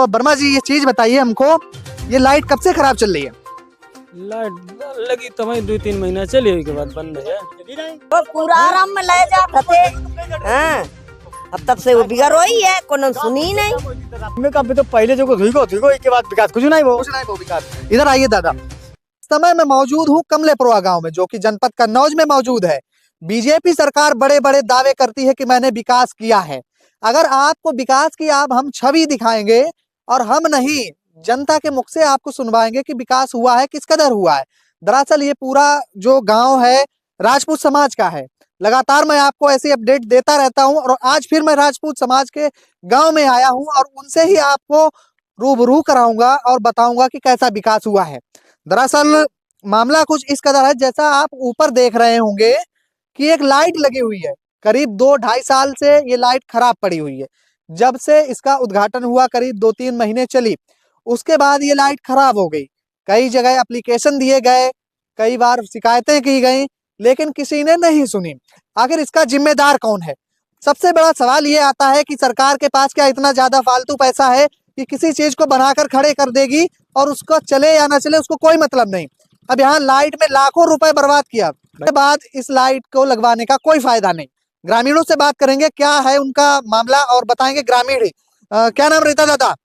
वर्मा जी ये चीज बताइए हमको, ये लाइट कब से खराब चल रही है? लाइट लगी तो वही 2-3 महीना चली, के बाद बंद है। तो पूरा आराम में ले जा थे। हाँ, अब तब से वो बिगड़ रही है, कोनो सुनी ही नहीं। मैं कभी तो पहले जो कुछ हुई को इसके बाद विकास कुछ नहीं वो विकास। इधर आइए दादा, समय में मौजूद हूँ कमलेपुरवा गांव में, जो कि जनपद कन्नौज में मौजूद है। बीजेपी सरकार बड़े बड़े दावे करती है कि मैंने विकास किया है। अगर आपको विकास की आप हम छवि दिखाएंगे और हम नहीं जनता के मुख से आपको सुनवाएंगे कि विकास हुआ है, किस कदर हुआ है। दरअसल ये पूरा जो गांव है राजपूत समाज का है। लगातार मैं आपको ऐसी अपडेट देता रहता हूं और आज फिर मैं राजपूत समाज के गांव में आया हूं और उनसे ही आपको रूबरू कराऊंगा और बताऊंगा कि कैसा विकास हुआ है। दरअसल मामला कुछ इस कदर है, जैसा आप ऊपर देख रहे होंगे कि एक लाइट लगी हुई है। करीब 2-2.5 साल से ये लाइट खराब पड़ी हुई है। जब से इसका उद्घाटन हुआ करीब 2-3 महीने चली, उसके बाद ये लाइट खराब हो गई। कई जगह एप्लीकेशन दिए गए, कई बार शिकायतें की गई, लेकिन किसी ने नहीं सुनी। आखिर इसका जिम्मेदार कौन है? सबसे बड़ा सवाल ये आता है कि सरकार के पास क्या इतना ज्यादा फालतू पैसा है कि किसी चीज को बनाकर खड़े कर देगी और उसको चले या ना चले उसको कोई मतलब नहीं। अब यहाँ लाइट में लाखों रुपए बर्बाद किया, उसके बाद इस लाइट को लगवाने का कोई फायदा नहीं। ग्रामीणों से बात करेंगे क्या है उनका मामला और बताएंगे ग्रामीण ही। क्या नाम रहता दादा?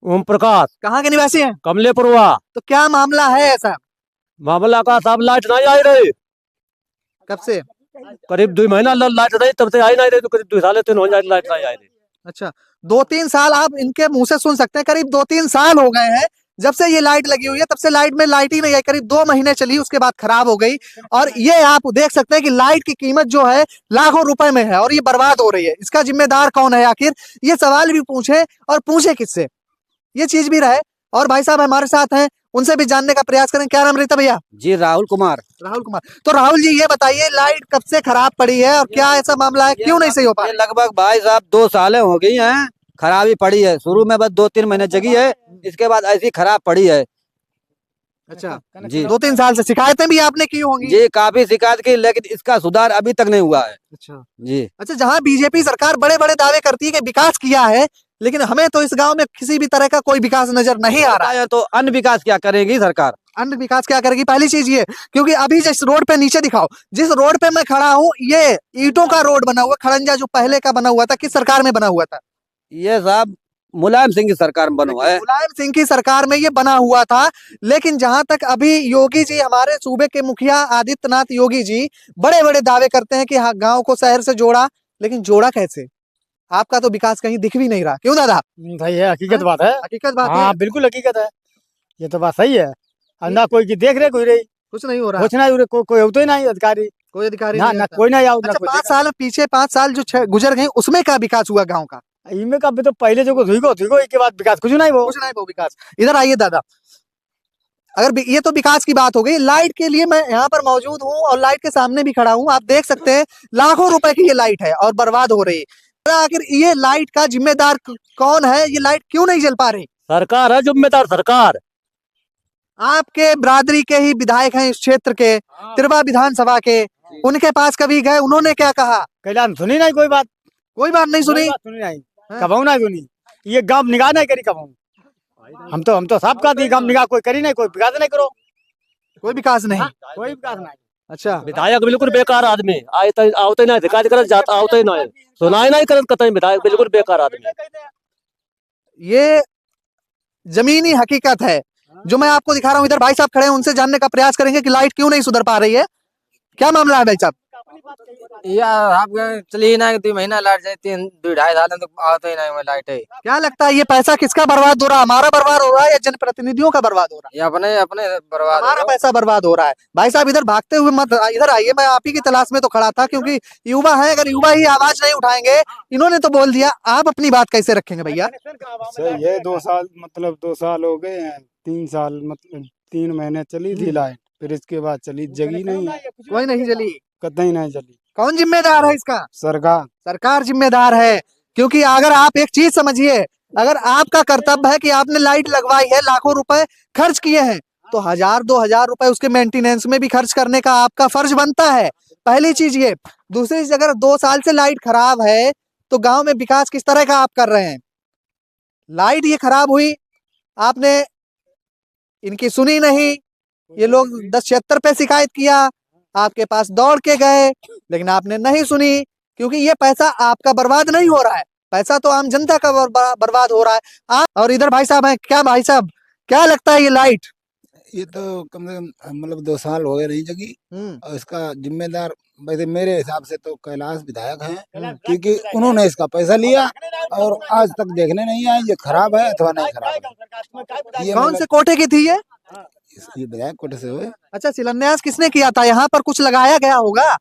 ओम प्रकाश। कहाँ के निवासी हैं? कमलेपुरवा। तो क्या मामला है ऐसा? मामला का सब लाइट नहीं आई रही, कब से? करीब 2 महीना लाइट रही, तब से आई नहीं रही, तो करीब 2 साल 3 हो जाए लाइट नहीं आई रही। अच्छा, 2-3 साल आप इनके मुंह से सुन सकते हैं। करीब 2-3 साल हो गए हैं जब से ये लाइट लगी हुई है, तब से लाइट में लाइट ही नहीं आई। करीब 2 महीने चली, उसके बाद खराब हो गई। और ये आप देख सकते हैं कि लाइट की कीमत जो है लाखों रुपए में है और ये बर्बाद हो रही है। इसका जिम्मेदार कौन है आखिर? ये सवाल भी पूछे और पूछे किससे, ये चीज भी रहे। और भाई साहब हमारे साथ हैं, उनसे भी जानने का प्रयास करें। क्या नाम रहता भैया? जी राहुल कुमार। राहुल कुमार। तो राहुल जी ये बताइए, लाइट कब से खराब पड़ी है और क्या ऐसा मामला है, क्यों नहीं सही हो पा रही? लगभग भाई साहब 2 सालें हो गई हैं खराबी पड़ी है। शुरू में बस 2-3 महीने जगी है, इसके बाद ऐसी खराब पड़ी है। अच्छा जी 2-3 साल से शिकायतें भी आपने की होंगी? जी काफी शिकायत की, लेकिन इसका सुधार अभी तक नहीं हुआ है। अच्छा जी अच्छा, जहाँ बीजेपी सरकार बड़े बड़े दावे करती है कि विकास किया है, लेकिन हमें तो इस गांव में किसी भी तरह का कोई विकास नजर नहीं आ रहा है। तो अन्य विकास क्या करेगी सरकार? अन्य विकास क्या करेगी? पहली चीज ये, क्योंकि अभी जिस रोड पे नीचे दिखाओ, जिस रोड पे मैं खड़ा हूँ, ये ईंटों का रोड बना हुआ, खड़ंजा जो पहले का बना हुआ था, किस सरकार में बना हुआ था? ये साहब मुलायम सिंह की सरकार में बना हुआ है। मुलायम सिंह की सरकार में ये बना हुआ था। लेकिन जहां तक अभी योगी जी, हमारे सूबे के मुखिया आदित्यनाथ योगी जी बड़े बड़े दावे करते हैं कि हाँ गांव को शहर से जोड़ा, लेकिन जोड़ा कैसे? आपका तो विकास कहीं दिख भी नहीं रहा। क्यों दादा? भाई ये हकीकत बात है। हकीकत बात है। हाँ बिल्कुल हकीकत है, ये तो बात सही है। और ना कोई की देख रहे कोई रही, कुछ नहीं हो रहा। कुछ नहीं हो रहा, कोई होता ही नहीं अधिकारी, कोई अधिकारी ना नहीं ना आता। कोई नहीं आओ ना अच्छा, कोई 5 साल पीछे, 5 साल जो गुजर गए, उसमें क्या विकास हुआ गांव का? इनमें कभी तो पहले जो कुछ हुई को इसके बाद विकास कुछ नहीं वो कुछ नहीं वो विकास। इधर आइए दादा, अगर ये तो विकास की बात हो गई। लाइट के लिए मैं यहाँ पर मौजूद हूँ और लाइट के सामने भी खड़ा हूँ। आप देख सकते हैं लाखों रुपए की ये लाइट है और बर्बाद हो रही है। आखिर ये लाइट का जिम्मेदार कौन है? ये लाइट क्यों नहीं जल पा रही? सरकार है जिम्मेदार, सरकार। आपके बिरादरी के ही विधायक हैं इस क्षेत्र के, तिरवा विधानसभा के, उनके पास कभी गए? उन्होंने क्या कहा? कैलान सुनी नहीं कोई बात, कोई बात नहीं सुनी। सुनी नहीं, कबाऊ ना सुनी। ये गांव निगाह नहीं करी कबाऊ। हम तो साफ का दी गांव निगाह कोई करी नहीं, कोई विकास नहीं करो, कोई विकास नहीं। कोई विकास नहीं। अच्छा, विधायक बिल्कुल बेकार आदमी, आवते नहीं, शिकायत करत जाता, आवते नहीं, सुनाई नहीं करत कतई। विधायक बिल्कुल बेकार आदमी। ये जमीनी हकीकत है जो मैं आपको दिखा रहा हूँ। इधर भाई साहब खड़े हैं, उनसे जानने का प्रयास करेंगे कि लाइट क्यों नहीं सुधर पा रही है। क्या मामला है भाई साहब? यार आप चली ना 2 महीना लाइट जाए, 2-2.5 साल तो आता ही नहीं लाइट है। क्या लगता है ये पैसा किसका बर्बाद हो रहा है? हमारा बर्बाद हो रहा है या जनप्रतिनिधियों का बर्बाद हो रहा है? ये अपने अपने बर्बाद हमारा पैसा बर्बाद हो रहा है। भाई साहब इधर भागते हुए मत, इधर आइए। मैं आप ही की तलाश में तो खड़ा था, क्योंकि युवा है। अगर युवा ही आवाज नहीं उठाएंगे, इन्होंने तो बोल दिया, आप अपनी बात कैसे रखेंगे भैया? सही है, 2 साल मतलब 2 साल हो गए हैं। 3 साल मतलब 3 महीने चली थी लाइट, फिर इसके बाद चली जगी नहीं, कोई नहीं जली। कतई नहीं चली। कौन जिम्मेदार है इसका? सरकार। सरकार जिम्मेदार है। क्योंकि अगर आप एक चीज समझिए, अगर आपका कर्तव्य है कि आपने लाइट लगवाई है, लाखों रुपए खर्च किए हैं, तो 1000-2000 रुपए उसके मेंटेनेंस में भी खर्च करने का आपका फर्ज बनता है। पहली चीज ये। दूसरी चीज, अगर 2 साल से लाइट खराब है तो गांव में विकास किस तरह का आप कर रहे हैं? लाइट ये खराब हुई, आपने इनकी सुनी नहीं। ये लोग 1076 पे शिकायत किया, आपके पास दौड़ के गए, लेकिन आपने नहीं सुनी, क्योंकि ये पैसा आपका बर्बाद नहीं हो रहा है, पैसा तो आम जनता का बर्बाद हो रहा है। आप और इधर भाई साहब हैं, क्या भाई साहब क्या लगता है ये लाइट? ये तो कम से कम मतलब 2 साल हो गए नहीं जगी, और इसका जिम्मेदार वैसे मेरे हिसाब से तो कैलाश विधायक हैं, क्योंकि उन्होंने इसका पैसा लिया और आज तक देखने नहीं आए ये खराब है अथवा नहीं खराब है। ये कौन से कोटे की थी ये? ये विधायक कोटे से हुए। अच्छा, शिलान्यास किसने किया था? यहाँ पर कुछ लगाया गया होगा,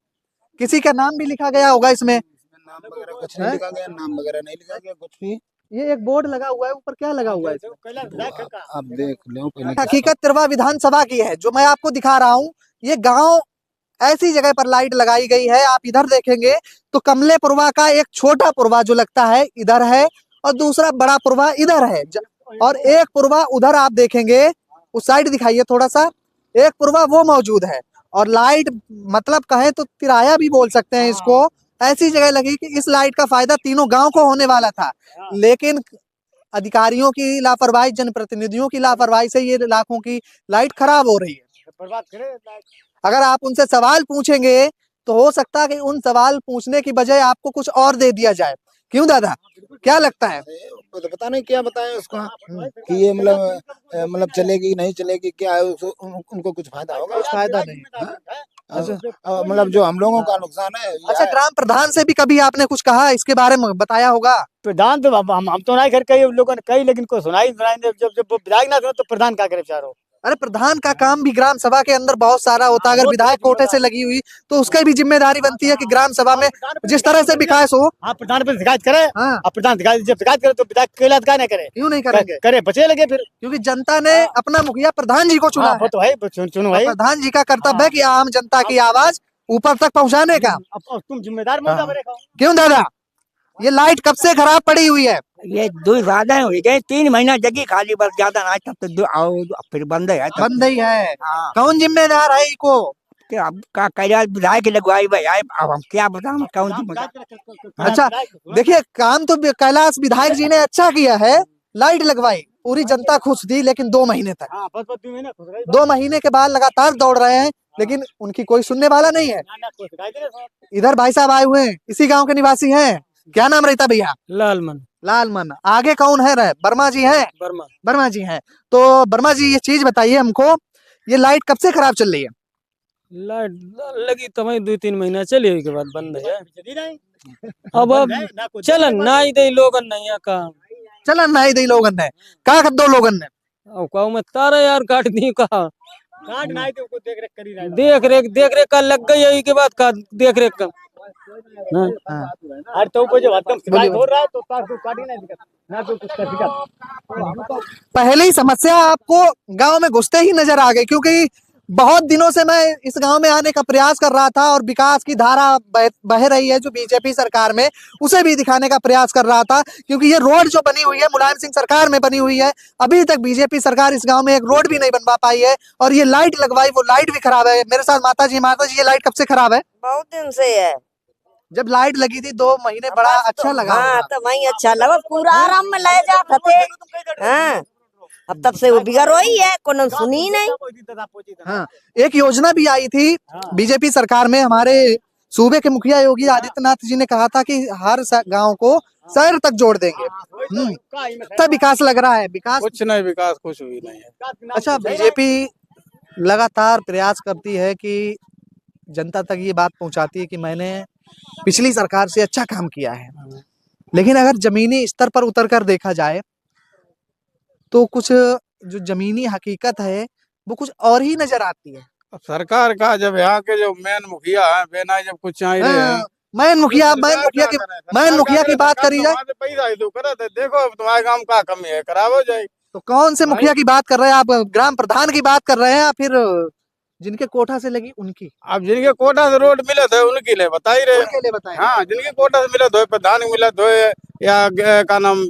किसी का नाम भी लिखा गया होगा इसमें? नाम वगैरह कुछ नहीं लिखा गया, नाम वगैरह नहीं लिखा गया कुछ भी। ये एक बोर्ड लगा हुआ है, ऊपर क्या लगा हुआ है? आप देख लो पहले। हकीकत तिरवा विधानसभा की है जो मैं आपको दिखा रहा हूँ। ये गांव ऐसी जगह पर लाइट लगाई गई है, आप इधर देखेंगे तो कमलेपुरवा का एक छोटा पुरवा जो लगता है इधर है, और दूसरा बड़ा पुरवा इधर है, और एक पुरवा उधर आप देखेंगे, उस साइड दिखाइए थोड़ा सा, एक पुरवा वो मौजूद है। और लाइट मतलब कहे तो तिराया भी बोल सकते हैं इसको, ऐसी जगह लगी कि इस लाइट का फायदा तीनों गांव को होने वाला था, लेकिन अधिकारियों की लापरवाही, जनप्रतिनिधियों की लापरवाही से ये लाखों की लाइट खराब हो रही है। अगर आप उनसे सवाल पूछेंगे तो हो सकता है कि उन सवाल पूछने की बजाय आपको कुछ और दे दिया जाए। क्यों दादा, क्या लगता है? तो पता नहीं क्या बताएं उसका कि ये मतलब चलेगी नहीं चलेगी, क्या है उनको कुछ फायदा होगा? कुछ फायदा नहीं। मतलब जो हम लोगों का नुकसान है। अच्छा, ग्राम प्रधान से भी कभी आपने कुछ कहा इसके बारे में, बताया होगा? प्रधान तो हम तो नहीं कर कई लोगों ने कही, लेकिन कोई सुनाई जब जब विधायक ना सुने तो प्रधान क्या करे बेचारो। अरे प्रधान का काम भी ग्राम सभा के अंदर बहुत सारा होता है, अगर विधायक कोटे से लगी हुई तो उसकी भी जिम्मेदारी बनती है कि ग्राम सभा में जिस तरह से विकास हो। हाँ, प्रधान पे शिकायत करे। हाँ, अब प्रधान जब शिकायत करे तो विधायक कैलाश क्या नहीं करे? क्यों नहीं करेंगे? करे बचे लगे फिर, क्योंकि जनता ने अपना मुखिया प्रधान जी को चुना हाँ, है। वो तो है, चुनो भाई। प्रधान जी का कर्तव्य है कि आम जनता की आवाज ऊपर तक पहुंचाने का। अब तुम जिम्मेदार मौका मेरे को। क्यों दादा, ये लाइट कब से खराब पड़ी हुई है? ये 2 ज्यादा हो गए, 3 महीना जगी खाली, बस ज्यादा ना, तब तो फिर बंद है। बंद ही है। कौन जिम्मेदार है इको? अब का कैलाश विधायक लगवाई भाई, अब हम क्या बताएं कौन जिम्मेदार। अच्छा देखिए, काम तो कैलाश विधायक जी ने अच्छा किया है, लाइट लगवाई, पूरी जनता खुश थी, लेकिन 2 महीने तक, 2 महीने के बाद लगातार दौड़ रहे हैं, लेकिन उनकी कोई सुनने वाला नहीं है। इधर भाई साहब आए हुए हैं, इसी गांव के निवासी हैं, क्या नाम रहता भैया? लालमन। लालमन। आगे कौन है? वर्मा जी हैं? वर्मा जी हैं। तो वर्मा जी ये चीज बताइए हमको, ये लाइट कब से खराब चल रही है? लाइट लगी तो वही 2-3 महीना चली, के बाद बंद है। अब चलन नहीं दे लोगन नहीं है काम, चलन नहीं दी लोगन ने, का कर दो लोगन ने? अब कहूँ मैं तारा यार काट दी, कहा काट नहीं तो उसको देख रेख करी रहा है। देख रेख का लग गई है, के बाद का देख रेख का। हर तो कोई जो हतम शिकायत हो रहा है तो तार को काटी नहीं दिक्कत ना, तो कुछ कर दिक्कत। पहले ही समस्या आपको गांव में घुसते ही नजर आ गई, क्योंकि बहुत दिनों से मैं इस गांव में आने का प्रयास कर रहा था और विकास की धारा बह रही है जो बीजेपी सरकार में, उसे भी दिखाने का प्रयास कर रहा था, क्योंकि ये रोड जो बनी हुई है मुलायम सिंह सरकार में बनी हुई है, अभी तक बीजेपी सरकार इस गांव में एक रोड भी नहीं बनवा पाई है। और ये लाइट लगवाई, वो लाइट भी खराब है। मेरे साथ माता जी ये लाइट कब से खराब है? बहुत दिन से है। जब लाइट लगी थी 2 महीने बड़ा अच्छा लगा। हाँ, तो वही अच्छा लगा, पूरा आराम में ले जाते थे। हाँ, अब तब से वो बिगड़ रही है, कोनो सुनी नहीं। हाँ, एक योजना भी आई थी बीजेपी सरकार में, हमारे सूबे के मुखिया योगी आदित्यनाथ जी ने कहा था कि हर गांव को शहर तक जोड़ देंगे। तब विकास लग रहा है, विकास कुछ नहीं, विकास कुछ भी नहीं है। अच्छा, बीजेपी लगातार प्रयास करती है कि जनता तक ये बात पहुंचाती है कि मैंने पिछली सरकार से अच्छा काम किया है, लेकिन अगर जमीनी स्तर पर उतर कर देखा जाए तो कुछ जो जमीनी हकीकत है वो कुछ और ही नजर आती है। अब सरकार का जब यहाँ के जो मेन मुखिया है बेना जब कुछ चाहिए मैन मुखिया की बात करी जाए पैसा ही तो करा थे, देखो तुम्हारे काम का कमी है, खराब हो जाए। तो कौन से मुखिया की बात कर रहे हैं आप? ग्राम प्रधान की बात कर रहे हैं या फिर जिनके कोठा से लगी उनकी? अब जिनके कोटा से रोड मिले थे उनके लिए बता ही रहे। उनके लिए बताएं। हाँ, जिनके कोटा से मिले थे, प्रधान मिले थे या का नाम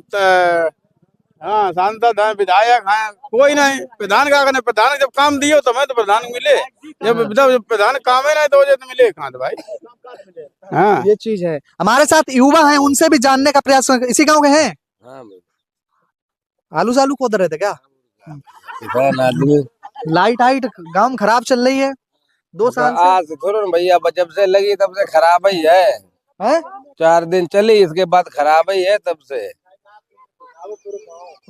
हाँ सांसद है, विधायक है, कोई नहीं। प्रधान का करने, प्रधान जब काम दियो तो मैं तो प्रधान मिले, जब प्रधान काम ही नहीं तो वजह तो मिले कहाँ तो भाई। हाँ, ये चीज है। हमारे साथ युवा हैं, उनसे भी जानने का प्रयास, इसी गांव के हैं। आलू सालू खोद रहे थे क्या? लाइट हाइट गांव में खराब चल रही है 2 साल से। आज थोड़ा ना भैया, जब से लगी तब से खराब ही है। हैं? 4 दिन चली, इसके बाद खराब ही है तब से।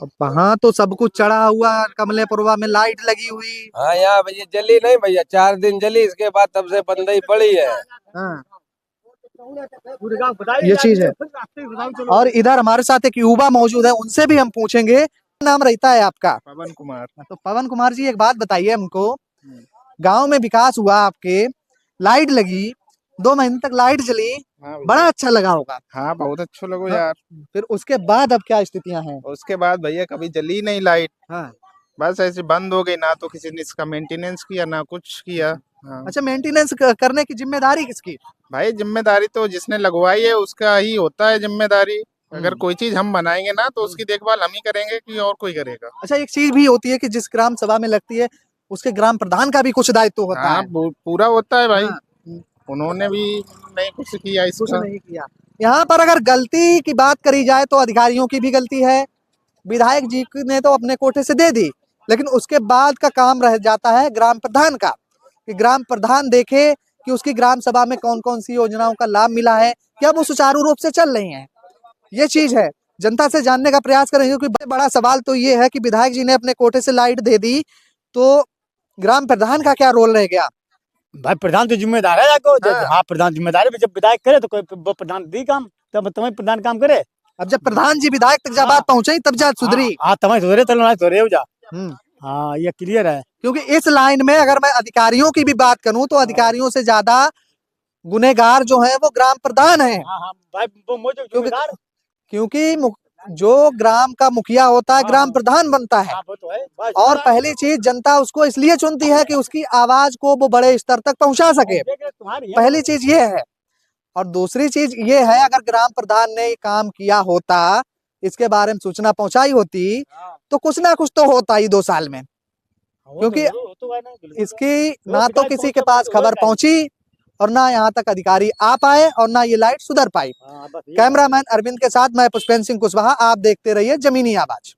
अब वहाँ तो सब कुछ चढ़ा हुआ, कमलेपुरवा में लाइट लगी हुई। हाँ यहाँ भैया जली नहीं भैया, 4 दिन जली, इसके बाद तब से बंद ही पड़ी है। हाँ। ये चीज है। और इधर हमारे साथ एक युवा मौजूद है, उनसे भी हम पूछेंगे। नाम रहता है आपका? पवन कुमार। तो पवन कुमार जी, एक बात बताइए हमको, गांव में विकास हुआ आपके, लाइट लगी, 2 महीने तक लाइट जली, बड़ा अच्छा लगा होगा। हाँ बहुत अच्छा लगो हाँ। यार। फिर उसके बाद अब क्या स्थितियां हैं? उसके बाद भैया कभी जली नहीं लाइट। हाँ। बस ऐसे बंद हो गई, ना तो किसी ने इसका मेंटेनेंस किया ना कुछ किया। हाँ। अच्छा, मेंटेनेंस करने की जिम्मेदारी किसकी? भाई जिम्मेदारी तो जिसने लगवाई है उसका ही होता है जिम्मेदारी। अगर कोई चीज हम बनाएंगे ना तो उसकी देखभाल हम ही करेंगे कि और कोई करेगा। अच्छा, एक चीज भी होती है कि जिस ग्राम सभा में लगती है उसके ग्राम प्रधान का भी कुछ दायित्व होता हाँ है। पूरा होता है भाई। हाँ। उन्होंने भी नहीं कुछ किया कुछ इसका। नहीं किया। यहाँ पर अगर गलती की बात करी जाए तो अधिकारियों की भी गलती है। विधायक जी ने तो अपने कोटे से दे दी, लेकिन उसके बाद का काम रह जाता है ग्राम प्रधान का, कि ग्राम प्रधान देखे कि उसकी ग्राम सभा में कौन कौन सी योजनाओं का लाभ मिला है, क्या वो सुचारू रूप से चल रही हैं। ये चीज है, जनता से जानने का प्रयास करेंगे। क्योंकि बड़ा सवाल तो ये है कि विधायक जी ने अपने कोटे से लाइट दे दी, तो ग्राम प्रधान का क्या रोल रह गया? भाई प्रधान तो जिम्मेदार है जाको। हाँ। हाँ प्रधान जिम्मेदार है, जब विधायक करे तो कोई प्रधान दी काम, तब तुम्हें प्रधान काम करे। अब जब प्रधान जी विधायक तक जब बात पहुंची तब जा सुधरी। हाँ तुम्हें सुधरे तो ना सुधरे हो जा। हम्म। हाँ ये क्लियर है। क्योंकि इस लाइन में अगर मैं अधिकारियों की भी बात करूं तो अधिकारियों से ज्यादा गुनहगार जो है वो ग्राम प्रधान है। हाँ हाँ भाई वो मौजूद जिम्मेदार। क्योंकि जो ग्राम का मुखिया होता है ग्राम प्रधान बनता है। हाँ वो तो है। बस और पहली चीज, जनता उसको इसलिए चुनती है कि उसकी आवाज को वो बड़े स्तर तक पहुंचा सके। तुम्हारी है। पहली चीज ये है। और दूसरी चीज ये है, अगर ग्राम प्रधान ने ये काम किया होता, इसके बारे में सूचना पहुंचाई होती, तो कुछ ना कुछ तो होता ही 2 साल में। क्योंकि इसकी ना तो किसी के पास खबर पहुंची और ना यहाँ तक अधिकारी आ पाए और ना ये लाइट सुधर पाई। कैमरामैन अरविंद के साथ मैं पुष्पेंद्र सिंह कुशवाहा, आप देखते रहिए जमीनी आवाज।